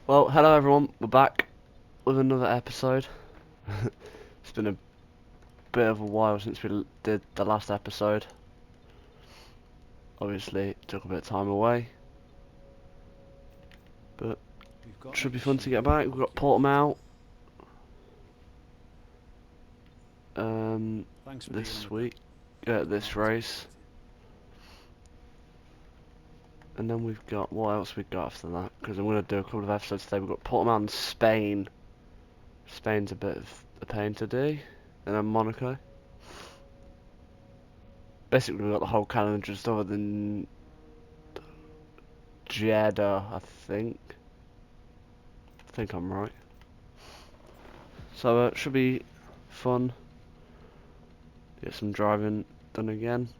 Well, hello everyone, we're back with another episode. It's been a bit of a while since we did the last episode. Obviously, it took a bit of time away, but it should be fun to get back. We've got Portimao um, this week, this race, and then we've got, what else we've got after that? Because I'm going to do a couple of episodes today. We've got Portimao and Spain. Spain's a bit of a pain to do, and then Monaco. Basically, we've got the whole calendar just other than Jeddah, I think. I think I'm right. So it should be fun. Get some driving done again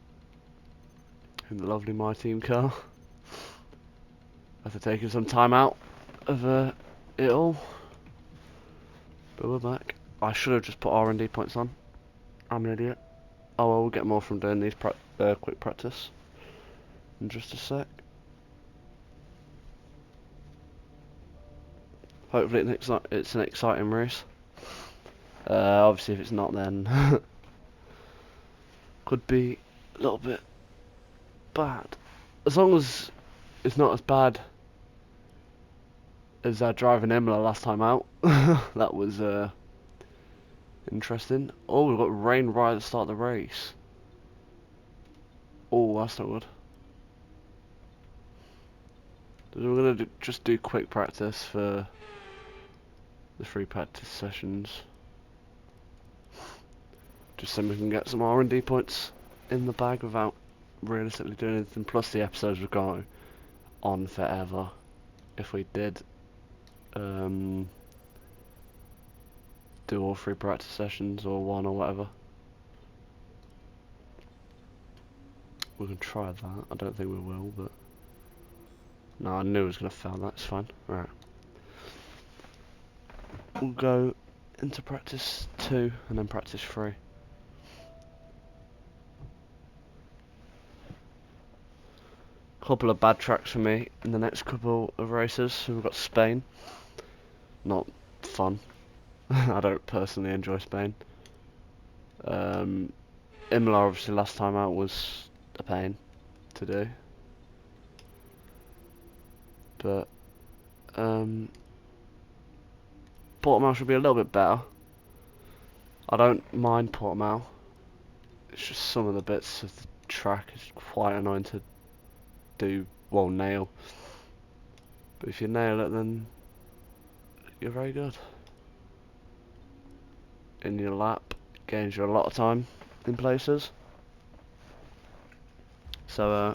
in the lovely My Team car. After taking some time out of it all, but we're back. I should have just put R&D points on. I'm an idiot. Oh well, we'll get more from doing these quick practice in just a sec. Hopefully it's an exciting race. Obviously if it's not, then could be a little bit bad. As long as it's not as bad as driving Imola last time out. That was interesting. Oh, we've got rain right at the start of the race. Oh, that's not good. So we're gonna just do quick practice for the free practice sessions, just so we can get some R&D points in the bag without realistically doing anything. Plus the episodes would go on forever if we did do all three practice sessions or one or whatever. We can try that. I don't think we will, but no, I knew I was gonna fail. That's fine. Right. We'll go into practice 2 and then practice 3. Couple of bad tracks for me in the next couple of races. So we've got Spain. Not fun. I don't personally enjoy Spain. Imola obviously last time out was a pain to do. But Portimao should be a little bit better. I don't mind Portimao. It's just some of the bits of the track is quite annoying to do, well, nail. But if you nail it, then you're very good. In your lap, gains you a lot of time in places. So,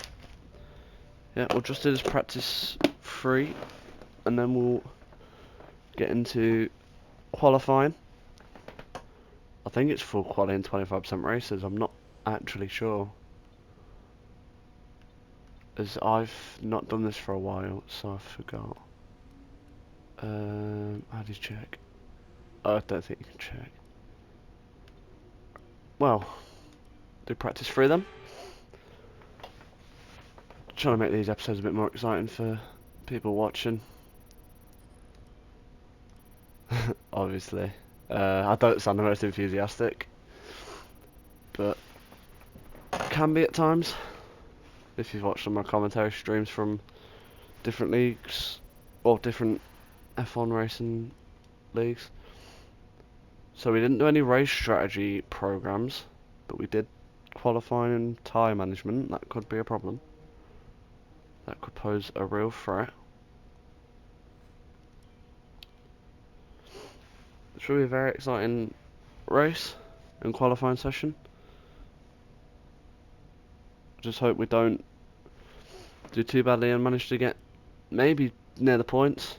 yeah, we'll just do this practice 3, and then we'll get into qualifying. I think it's full quality and 25% races. I'm not actually sure, as I've not done this for a while, so I forgot. How do you check? Oh, I don't think you can check. Well, do practice 3 then. Trying to make these episodes a bit more exciting for people watching. Obviously. I don't sound the most enthusiastic, but I can be at times. If you've watched some of my commentary streams from different leagues, or different F1 racing leagues. So we didn't do any race strategy programs, but we did qualifying and tyre management. That could be a problem. That could pose a real threat. It should be a very exciting race and qualifying session. Just hope we don't do too badly and manage to get maybe near the points.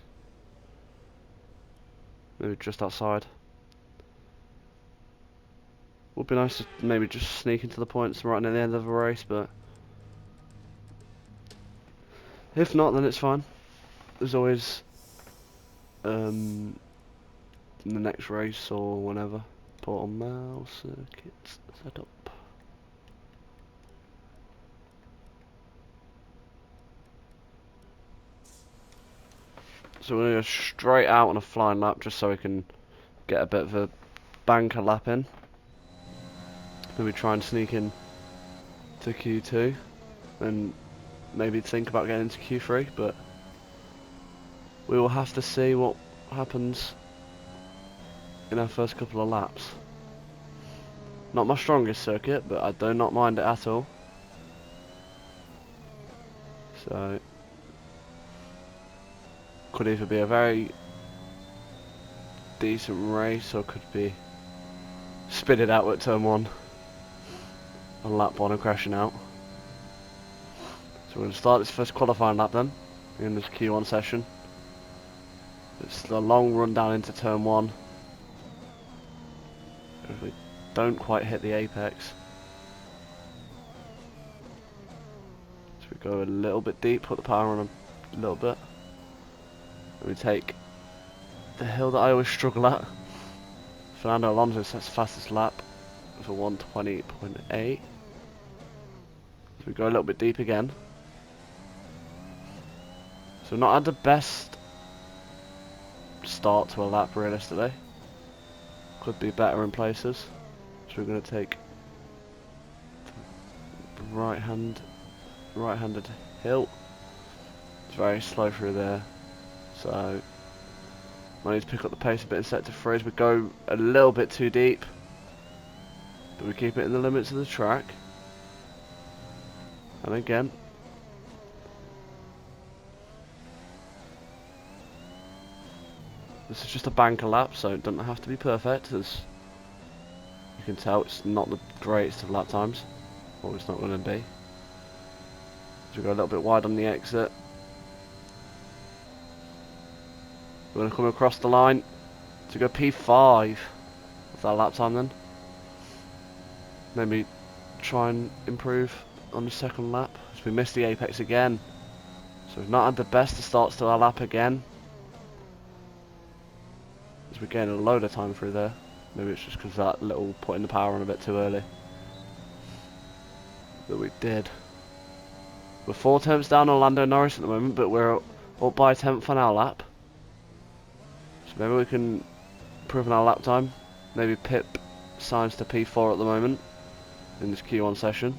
Maybe just outside. Would be nice to maybe just sneak into the points right near the end of a race, but if not, then it's fine. There's always in the next race or whenever. Portimao circuit set up. So we're going to go straight out on a flying lap just so we can get a bit of a banker lap in. Maybe try and sneak in to Q2 and maybe think about getting into Q3, but we will have to see what happens in our first couple of laps. Not my strongest circuit, but I do not mind it at all. So could either be a very decent race or could be spitted out at turn 1 on lap 1 and crashing out. So we're going to start this first qualifying lap then in this Q1 session. It's the long run down into turn 1. If we don't quite hit the apex, so we go a little bit deep, put the power on a little bit, and we take the hill that I always struggle at. Fernando Alonso sets fastest lap for 1:20.8. So we go a little bit deep again. So not had the best start to a lap realistically. Could be better in places. So we're going to take right-handed hill. It's very slow through there. So I need to pick up the pace a bit and set to freeze. We go a little bit too deep, but we keep it in the limits of the track. And again, this is just a banker lap, so it doesn't have to be perfect. As you can tell, it's not the greatest of lap times, or it's not going to be. So we go a little bit wide on the exit. We're going to come across the line to go P5. What's our lap time then? Maybe try and improve on the second lap. So we missed the apex again. So we've not had the best of starts to our lap again. As we're getting a load of time through there. Maybe it's just because that little putting the power on a bit too early that we did. We're 4 tenths down on Lando Norris at the moment, but we're up by a tenth on our lap. So maybe we can improve on our lap time. Maybe Pip signs to P4 at the moment in this Q1 session.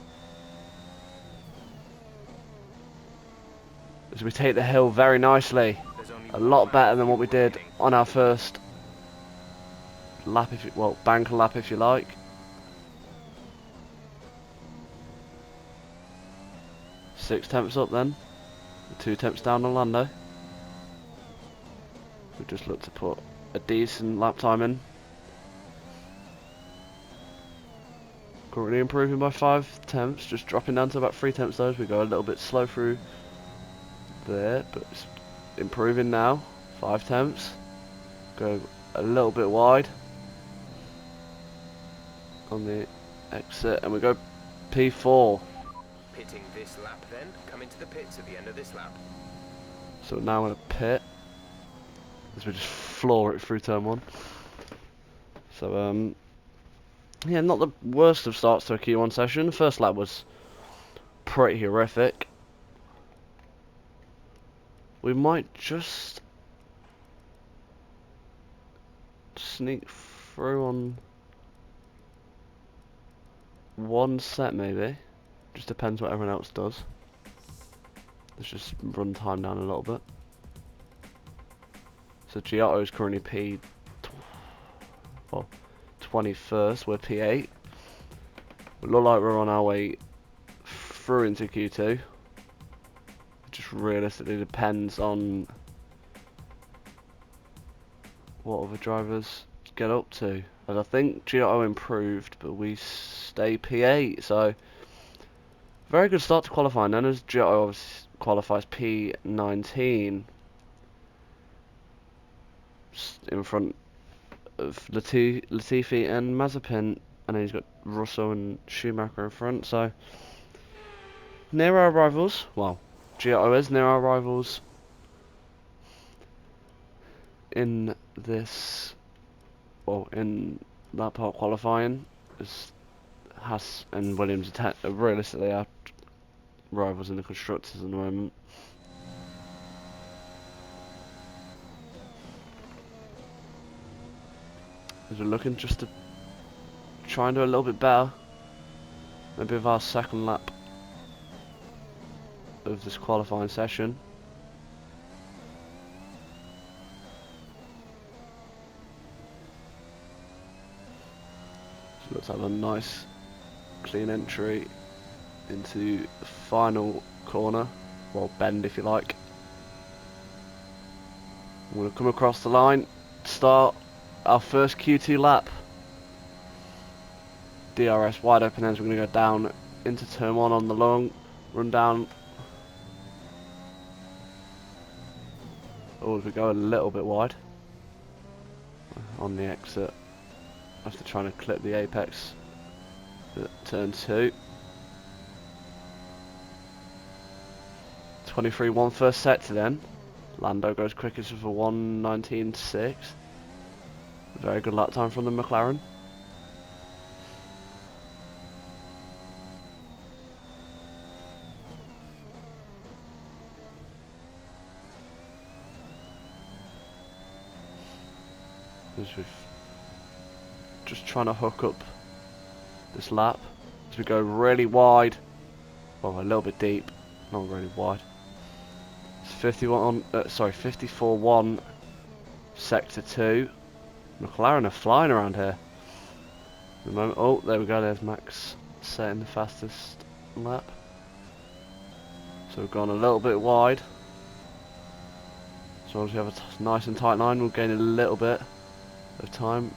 As we take the hill very nicely. A lot better than what we did on our first lap, banker lap if you like. Six tenths up then. 2 tenths down on Lando. We just look to put a decent lap time in. Currently improving by 5 tenths, just dropping down to about 3 tenths though as we go a little bit slow through there, but it's improving now. 5 tenths. Go a little bit wide on the exit and we go P4. Pitting this lap then, come into the pits at the end of this lap. So now we're in a pit as we just floor it through turn 1. So yeah, not the worst of starts to a Q1 session. The first lap was pretty horrific. We might just sneak through on one set maybe. Just depends what everyone else does. Let's just run time down a little bit. So Giotto is currently P21st, we're P8. We look like we're on our way through into Q2. It just realistically depends on what other drivers get up to. As I think Giotto improved, but we stay P8, so very good start to qualifying then, as Giotto obviously qualifies P19 in front of Latifi and Mazepin, and then he's got Russell and Schumacher in front, so near our rivals. Well, Giotto is near our rivals in this, well, in that part qualifying, as Haas and Williams are realistically our rivals in the constructors at the moment. Because we're looking just to try and do a little bit better. Maybe with our second lap of this qualifying session. So let's have a nice clean entry into the final corner, well, bend if you like. I'm going to come across the line, start our first Q2 lap. DRS wide open ends, we're going to go down into turn 1 on the long, run down. Oh, we go a little bit wide on the exit after trying to clip the apex at turn 2. 23.1 first sector then. Lando goes quickest with a 1:19.6. Very good lap time from the McLaren. As we've just trying to hook up this lap as we go really wide, well, a little bit deep, not really wide. It's 54.1 sector 2. McLaren are flying around here at the moment. Oh, there we go, there's Max setting the fastest lap. So we've gone a little bit wide. So as we have a nice and tight line, we'll gain a little bit of time.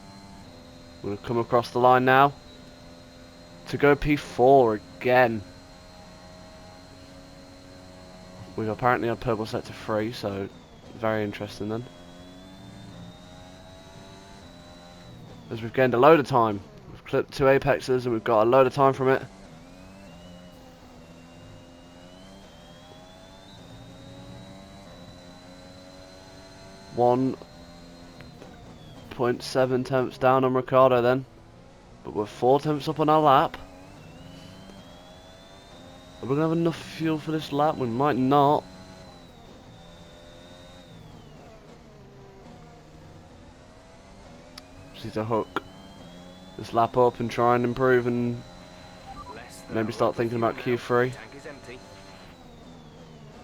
We're going to come across the line now to go P4 again. We've apparently had purple sector 3, so very interesting then. As we've gained a load of time. We've clipped 2 apexes and we've got a load of time from it. One 0.7 tenths down on Ricciardo then, but we're 4 tenths up on our lap. Are we going to have enough fuel for this lap? We might not. Just need to hook this lap up and try and improve and maybe start thinking about Q3.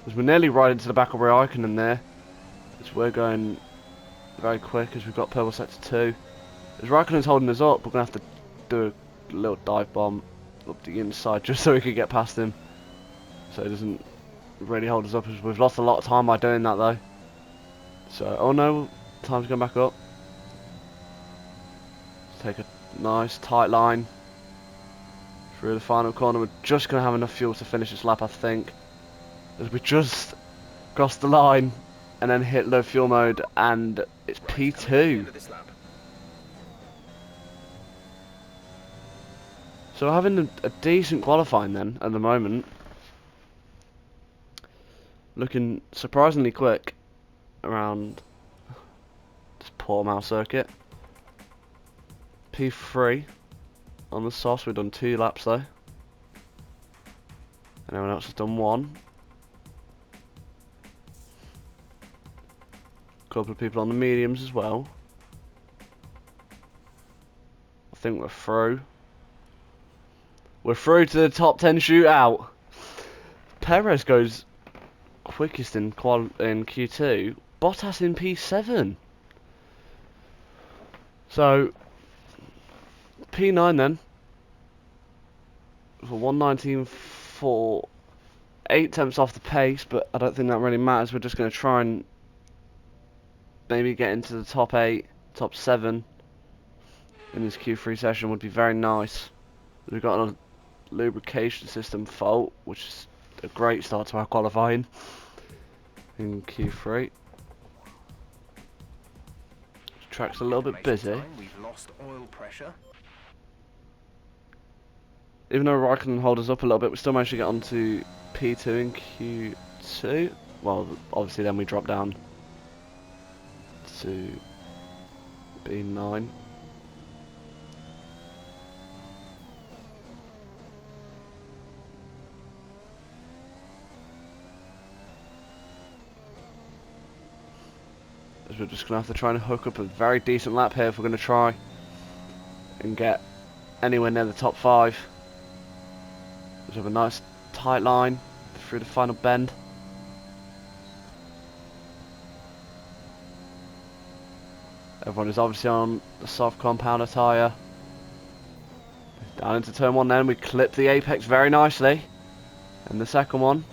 As we're nearly right into the back of Raikkonen there. As we're going very quick as we've got purple sector 2. As Raikkonen's holding us up, we're going to have to do a little dive bomb up the inside just so we can get past him. So he doesn't really hold us up. We've lost a lot of time by doing that though. So, oh no, time's going back up. Let's take a nice tight line through the final corner. We're just going to have enough fuel to finish this lap, I think. As we just crossed the line and then hit low fuel mode, and it's P2. So we're having a decent qualifying then at the moment. Looking surprisingly quick around this Portimao circuit. P3 on the sauce. We've done 2 laps though, and everyone else has done 1. Couple of people on the mediums as well. I think we're through. We're through to the top 10 shootout. Perez goes quickest in Q2. Bottas in P7. So P9 then for 1:19.4, 8 tenths off the pace, but I don't think that really matters. We're just going to try and maybe get into the top 8, top 7 in this Q3 session would be very nice. We've got a lubrication system fault, which is a great start to our qualifying in Q3. Track's a little bit busy. We've lost oil pressure. Even though Raikkonen hold us up a little bit, we still managed to get onto P2 in Q2. Well, obviously then we drop down to B9. As we're just going to have to try and hook up a very decent lap here if we're going to try and get anywhere near the top 5. We have a nice tight line through the final bend. Everyone is obviously on the soft compounder tyre. Down into turn 1 then, we clip the apex very nicely. And the second one.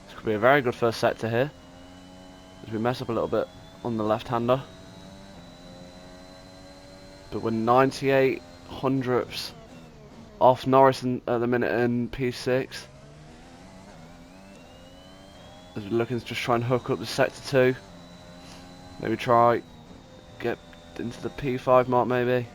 This could be a very good first sector here, as we mess up a little bit on the left-hander. But we're 98 hundredths off Norris at the minute in P6. As we're looking to just try and hook up the sector 2. Maybe try get into the P5 mark maybe.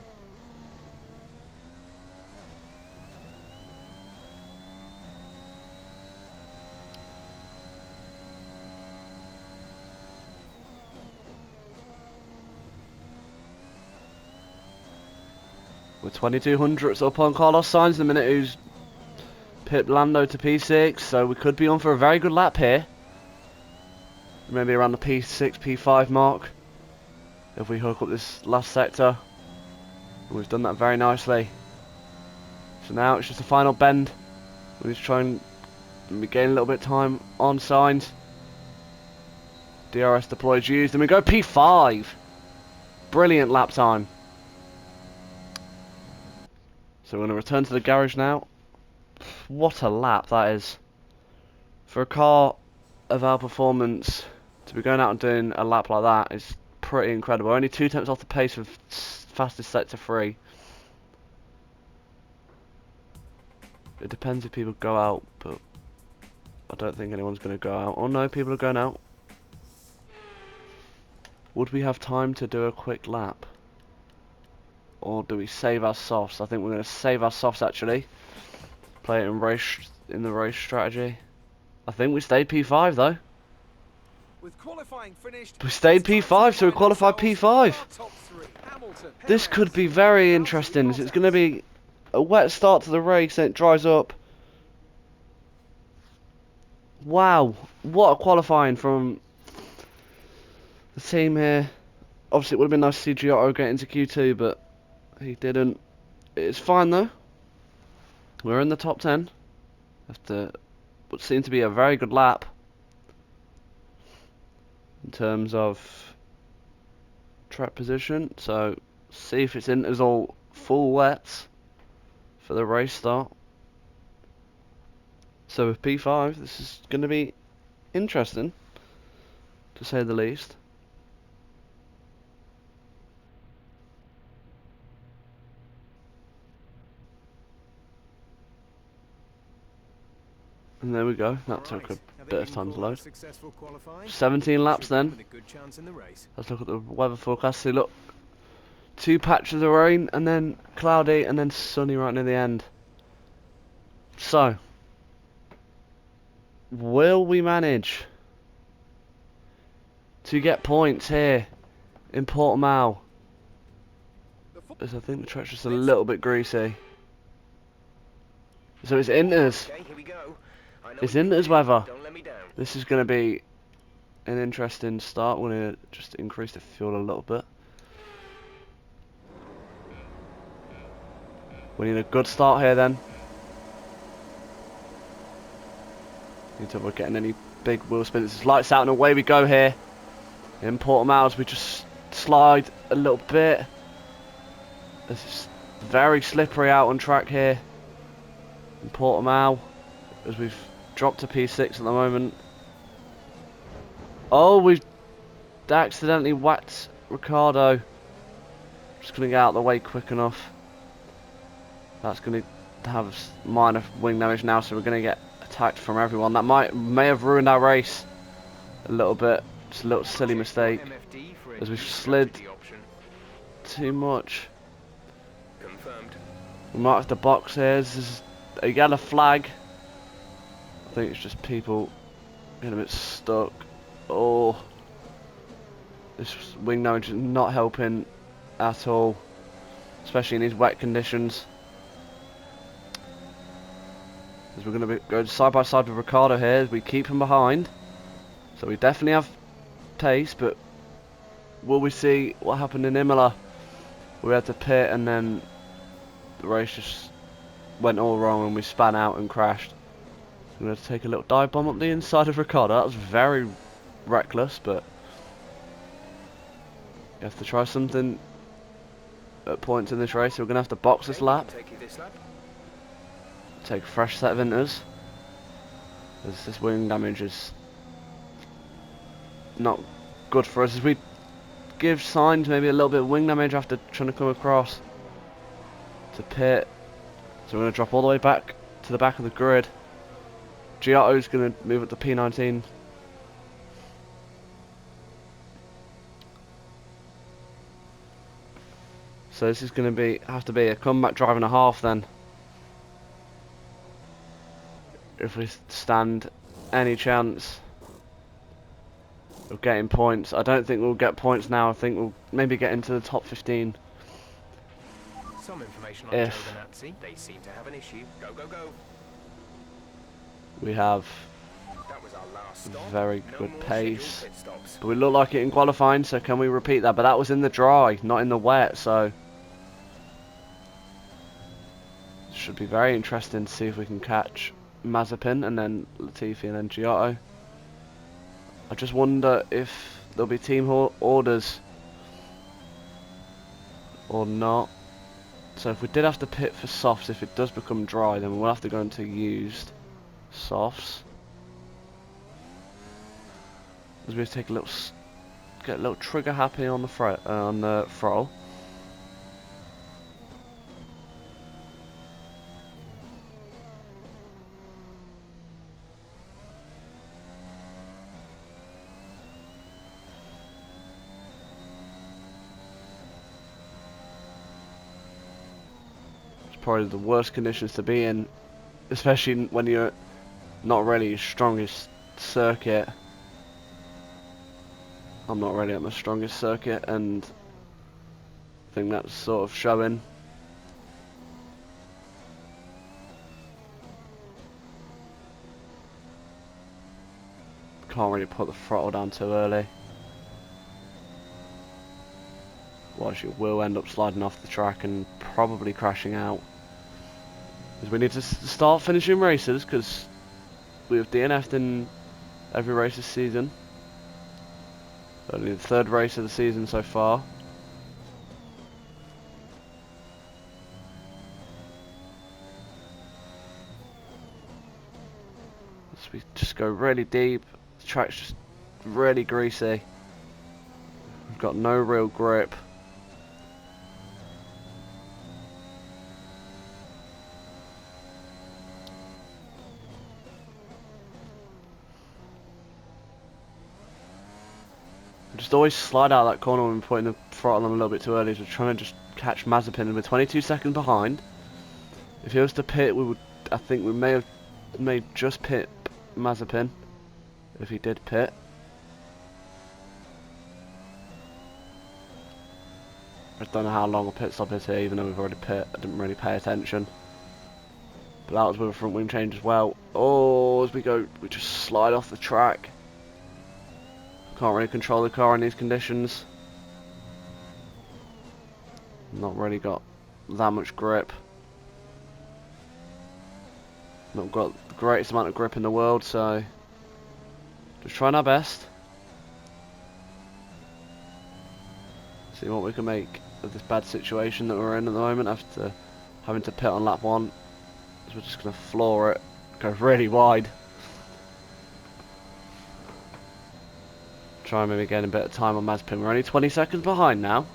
We're 22 hundredths up on Carlos Sainz in the minute, who's pipped Lando to P6, so we could be on for a very good lap here. Maybe around the P6, P5 mark, if we hook up this last sector. We've done that very nicely. So now it's just a final bend. We just try and gain a little bit of time on Sainz. DRS deployed used, and we go P5. Brilliant lap time. So we're going to return to the garage now. What a lap that is. For a car of our performance, to be going out and doing a lap like that is pretty incredible. Only 2 tenths off the pace of fastest sector 3. It depends if people go out, but I don't think anyone's going to go out. Oh no, people are going out. Would we have time to do a quick lap? Or do we save our softs? I think we're going to save our softs actually. Play it in the race strategy. I think we stayed P5 though. With qualifying finished, we stayed P5, so we qualified P5. This could be very interesting. It's going to be a wet start to the race and it dries up. Wow, what a qualifying from the team here. Obviously it would have been nice to see Giotto get into Q2, but he didn't. It's fine though. We're in the top 10 after what seemed to be a very good lap in terms of track position. So see if it's in as all full wets for the race start. So with P5, this is going to be interesting to say the least. And there we go, that took a bit of time to load. 17 laps then. Let's look at the weather forecast. See, look, 2 patches of rain and then cloudy and then sunny right near the end. So, will we manage to get points here in Portimao? As I think the track's just a little bit greasy. So it's Inters. It's Inters weather. This is going to be an interesting start. We're going to just increase the fuel a little bit. We need a good start here then. Need to avoid getting any big wheel spins. It's lights out and away we go here. In Portimao as we just slide a little bit. This is very slippery out on track here. In Portimao as we've dropped to P6 at the moment. Oh, we've accidentally whacked Ricciardo. Just going to get out of the way quick enough. That's going to have minor wing damage now, so we're going to get attacked from everyone. That may have ruined our race a little bit. Just a little silly mistake as we've slid too much. We might have to box here. This is a yellow flag. I think it's just people getting a bit stuck. Oh, this wing damage is not helping at all, especially in these wet conditions. As we're going to go side by side with Ricciardo here as we keep him behind. So we definitely have pace, but will we see what happened in Imola? We had to pit and then the race just went all wrong and we span out and crashed. I'm going to take a little dive bomb up the inside of Ricardo. That was very reckless, but you have to try something at points in this race. So we're going to have to box this lap. Take you this lap. Take a fresh set of inters. As this wing damage is not good for us. As we give signs maybe a little bit of wing damage after trying to come across to pit. So we're going to drop all the way back to the back of the grid. Giotto's going to move up to P19. So this is going to have to be a comeback drive and a half then. If we stand any chance of getting points. I don't think we'll get points now. I think we'll maybe get into the top 15. Some information on Giovinazzi. They seem to have an issue. Go, go, go. We have That was our last stop. very No good more pace. scheduled pit stops. But we look like it in qualifying, so can we repeat that? But that was in the dry, not in the wet, so should be very interesting to see if we can catch Mazepin and then Latifi and then Giotto. I just wonder if there'll be team orders or not. So if we did have to pit for softs, if it does become dry, then we'll have to go into used softs. As we take a little, get a little trigger happy on the throttle. Probably the worst conditions to be in, especially when you're not really your strongest circuit. I'm not really at my strongest circuit, and I think that's sort of showing. Can't really put the throttle down too early, otherwise you will end up sliding off the track and probably crashing out. Because we need to start finishing races, because we've DNF'd in every race this season. Only the third race of the season so far. So we just go really deep. The track's just really greasy. We've got no real grip. Just always slide out of that corner when we're putting the throttle on a little bit too early. So we're trying to just catch Mazepin, and we're 22 seconds behind. If he was to pit, we would. I think we may just pit Mazepin if he did pit. I don't know how long a pit stop is here, even though we've already pit. I didn't really pay attention. But that was with a front wing change as well. Oh, as we go, we just slide off the track. Can't really control the car in these conditions. Not really got that much grip. Not got the greatest amount of grip in the world, so just trying our best. See what we can make of this bad situation that we're in at the moment after having to pit on lap 1. So we're just going to floor it, go really wide. Try and maybe get a bit of time on Mazepin. We're only 20 seconds behind now.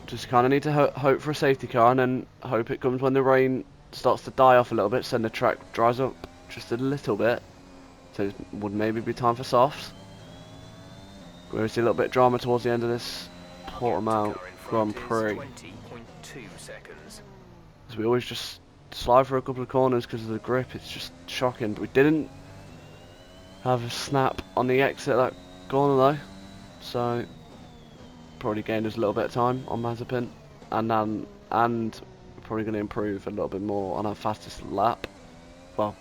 Just kind of need to hope for a safety car, and then hope it comes when the rain starts to die off a little bit, so then the track dries up just a little bit. So it would maybe be time for softs. We're going to see a little bit of drama towards the end of this Portimao Grand Prix. 20.2 seconds. Because we always just slide for a couple of corners because of the grip. It's just shocking. But we didn't have a snap on the exit of that corner though, so probably gained us a little bit of time on Mazepin, and we're probably going to improve a little bit more on our fastest lap. well,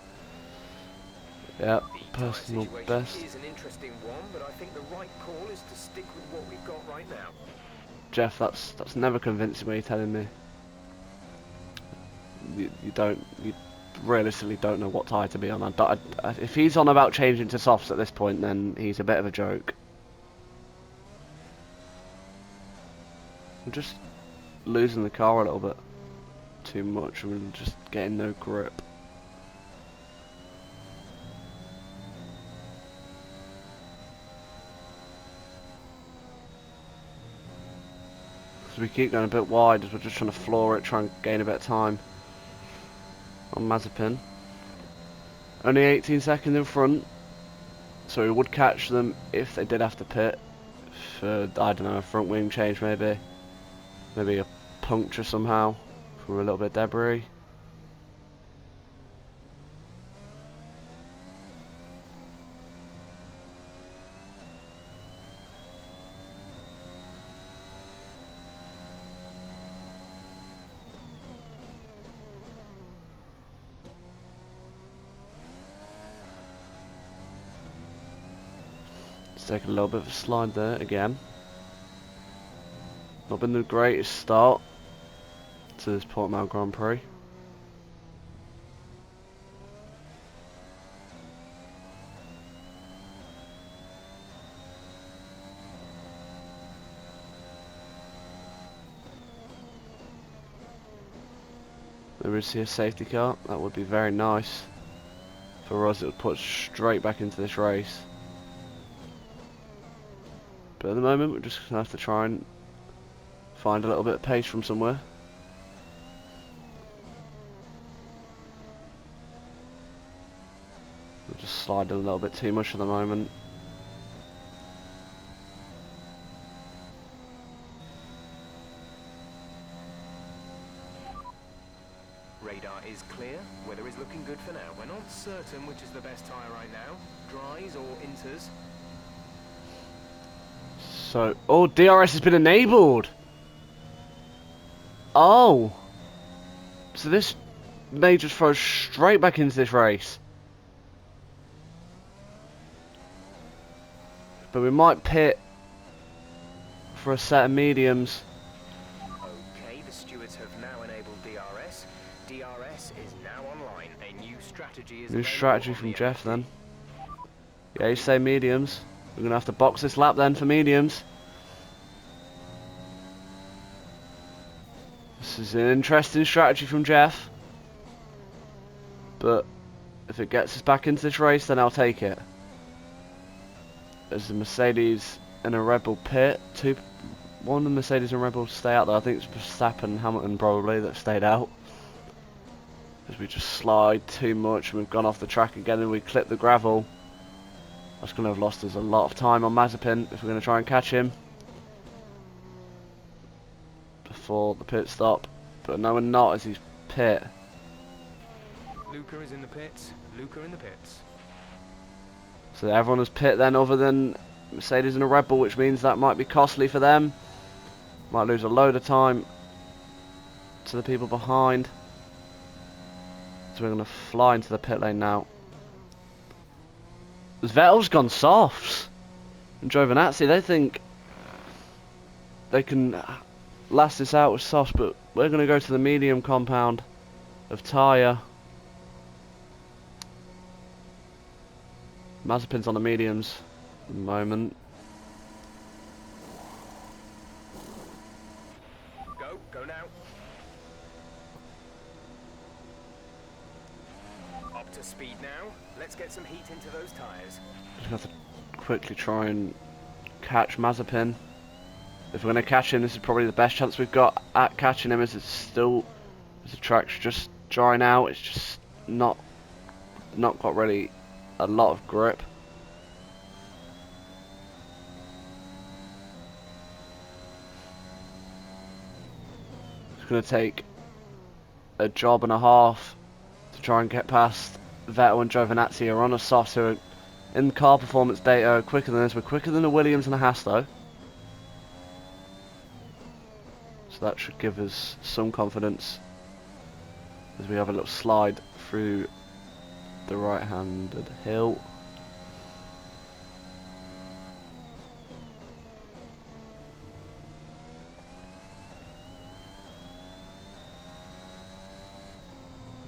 yeah, The personal tyre situation best. is an interesting one, but I think the right call is to stick with what we've got right now. Jeff, that's never convincing me. Telling me you realistically don't know what tyre to be on. If he's on about changing to softs at this point, then he's a bit of a joke. I'm just losing the car a little bit too much. I'm just getting no grip. So we keep going a bit wide as we're just trying to floor it, try and gain a bit of time on Mazepin. Only 18 seconds in front, so we would catch them if they did have to pit for, I don't know, a front wing change maybe. Maybe a puncture somehow for a little bit of debris. Take a little bit of a slide there again. Not been the greatest start to this Portimao Grand Prix. Maybe we see a safety car. That would be very nice. For us, it would put us straight back into this race. But at the moment, we're just going to have to try and find a little bit of pace from somewhere. We're just sliding a little bit too much at the moment. Radar is clear. Weather is looking good for now. We're not certain which is the best tyre right now. Dries or inters. So, oh, DRS has been enabled. Oh, so this may just throw us straight back into this race. But we might pit for a set of mediums. Okay, the stewards have now enabled DRS. DRS is now online. A new strategy is New available strategy on from the Jeff MT. then. Yeah, you say mediums. We're going to have to box this lap then for mediums. This is an interesting strategy from Jeff. But if it gets us back into this race, then I'll take it. As the Mercedes and a Red Bull pit. One of the Mercedes and Red Bull stay out there. I think it's Verstappen and Hamilton probably that stayed out. As we just slide too much and we've gone off the track again and we clip the gravel. That's going to have lost us a lot of time on Mazepin if we're going to try and catch him before the pit stop. But no, we're not, as he's pit. Luca is in the pits. Luca in the pits. So everyone has pit then other than Mercedes and a Red Bull, which means that might be costly for them. Might lose a load of time to the people behind. So we're going to fly into the pit lane now. Vettel's gone softs. And Giovinazzi, they think they can last this out with softs, but we're going to go to the medium compound of tyre. Mazepin's on the mediums at the moment. Go now. Up to speed now. Let's get some heat into those tyres. Just have to quickly try and catch Mazepin. If we're going to catch him, this is probably the best chance we've got at catching him, as it's still, as the track's just drying out. It's just not got really a lot of grip. It's going to take a job and a half to try and get past Vettel and Giovinazzi, who are on a soft, who are in car performance data quicker than us. We're quicker than a Williams and a Haas though. So that should give us some confidence as we have a little slide through the right-handed hill.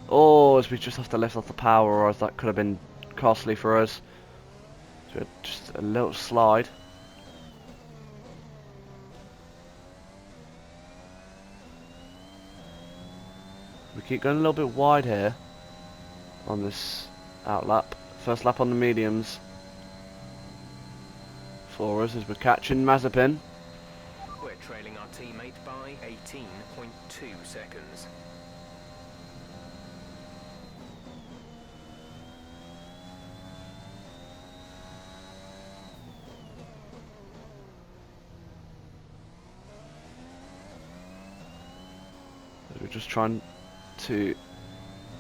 Oh, as we just have to lift off the power, or else that could have been costly for us. So just a little slide. We keep going a little bit wide here on this outlap. First lap on the mediums for us as we're catching Mazepin. We're trailing our teammate by 18.2 seconds. We're just trying to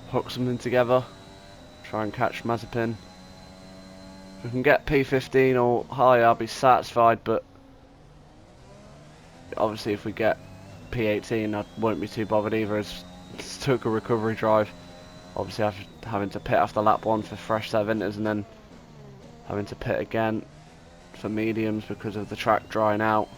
hook something together, try and catch Mazepin. If we can get P15 or higher, I'll be satisfied, but obviously if we get P18 I won't be too bothered either, as it's took a recovery drive. Obviously having to pit after lap 1 for fresh set of inters, and then having to pit again for mediums because of the track drying out.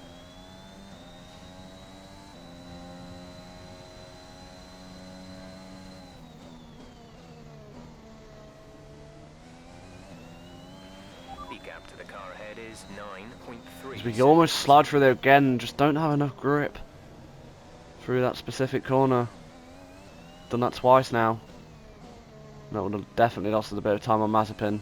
Gap to the car ahead is 9.3. We can almost slide through there again and just don't have enough grip through that specific corner. Done that twice now. That would have definitely lost us a bit of time on Mazepin.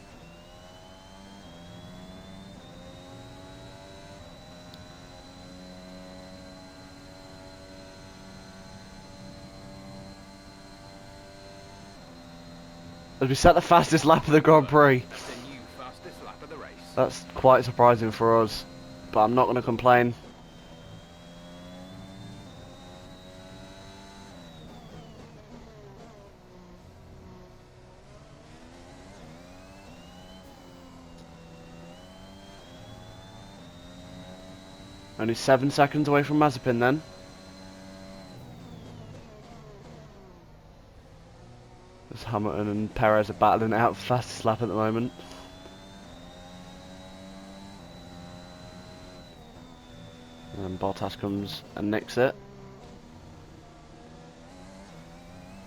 As we set the fastest lap of the Grand Prix. That's the new fastest lap of the race. That's quite surprising for us, but I'm not going to complain. Only 7 seconds away from Mazepin then. As Hamilton and Perez are battling it out for fastest lap at the moment. And Bottas comes and nicks it.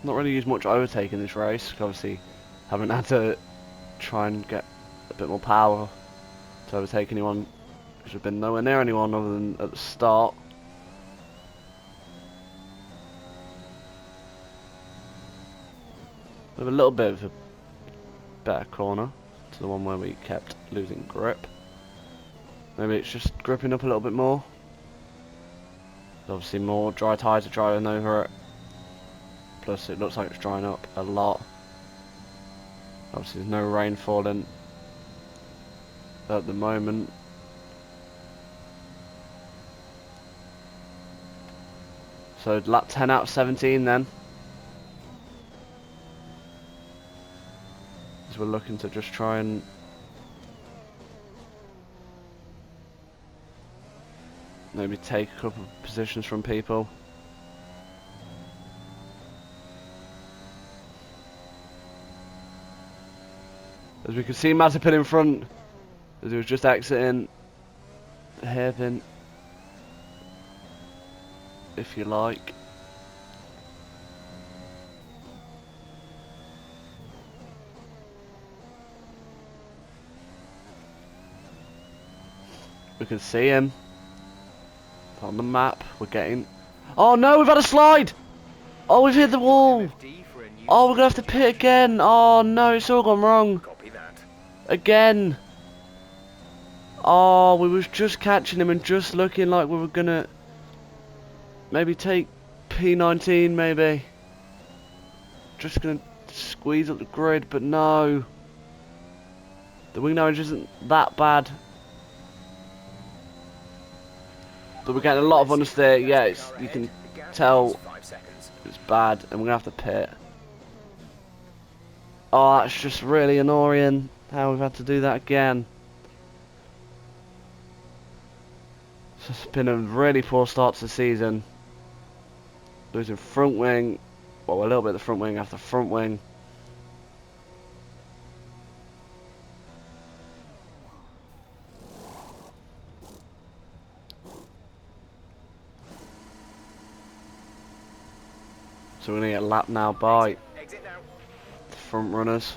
Not really used much overtake in this race, 'cause obviously haven't had to try and get a bit more power to overtake anyone, because we've been nowhere near anyone other than at the start. We have a little bit of a better corner to the one where we kept losing grip. Maybe it's just gripping up a little bit more. Obviously more dry tyres are driving over it. Plus it looks like it's drying up a lot. Obviously there's no rain falling at the moment. So lap 10 out of 17 then. As we're looking to just try and maybe take a couple of positions from people. As we can see Mazepin in front, as he was just exiting the hairpin, if you like. We can see him on the map. We're getting... Oh no, we've had a slide! Oh, we've hit the wall! MFD for a new Oh, we're gonna have to pit again! Oh no, it's all gone wrong! Copy that. Again! Oh, we was just catching him and just looking like we were gonna maybe take P19 maybe. Just gonna squeeze up the grid, but no. The wing damage isn't that bad. But we're getting a lot of understeer. Yeah, it's, you can tell 5 seconds. it's bad, and we're gonna have to pit. Oh, that's just really annoying how we've had to do that again. So it's been a really poor start to the season. Losing front wing, well, a little bit of the front wing after front wing. So we're going to get lapped now by Exit now. the front runners.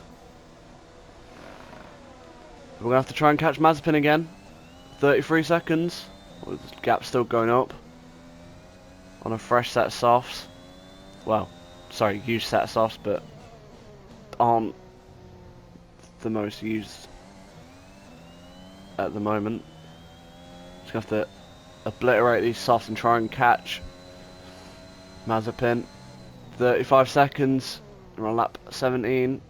We're going to have to try and catch Mazepin again. 33 seconds. Well, the gap's still going up. On a fresh set of softs. Well, sorry, used set of softs, but aren't the most used at the moment. Just gonna have to obliterate these softs and try and catch Mazepin. 35 seconds. We're on lap 17.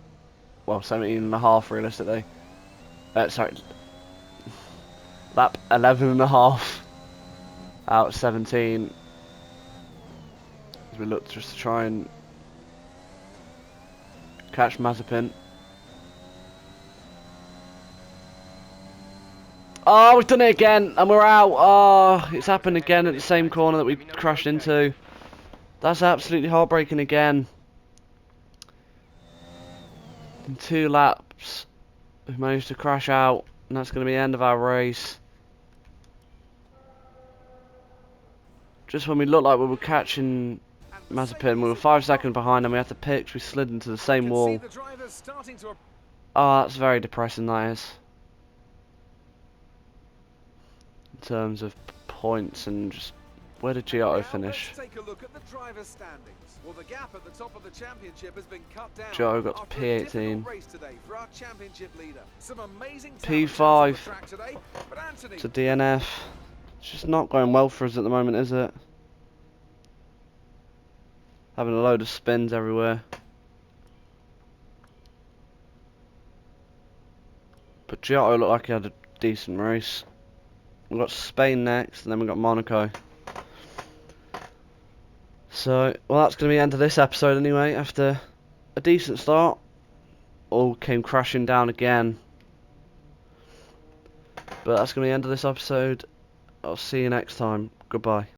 Well, 17 and a half realistically. Sorry. Lap 11 and a half. Out of 17. As we look just to try and catch Mazepin. Oh, we've done it again, and we're out. Oh, it's happened again at the same corner that we crashed into. That's absolutely heartbreaking again. In 2 laps, we've managed to crash out, and that's going to be the end of our race. Just when we looked like we were catching Mazepin, we were 5 seconds behind, and we had to pitch. We slid into the same wall. Oh, that's very depressing, that is. In terms of points and just where did Giotto finish? Let's take a look at the driver's standings. Well, the gap at the top of the championship has been cut down. Giotto got to after a difficult P18. race today for our championship leader. Some amazing P5 talent on the track today, but Anthony, to DNF. It's just not going well for us at the moment, is it? Having a load of spins everywhere. But Giotto looked like he had a decent race. We've got Spain next, and then we've got Monaco. So, well, that's going to be the end of this episode anyway. After a decent start, all came crashing down again. But that's going to be the end of this episode. I'll see you next time. Goodbye.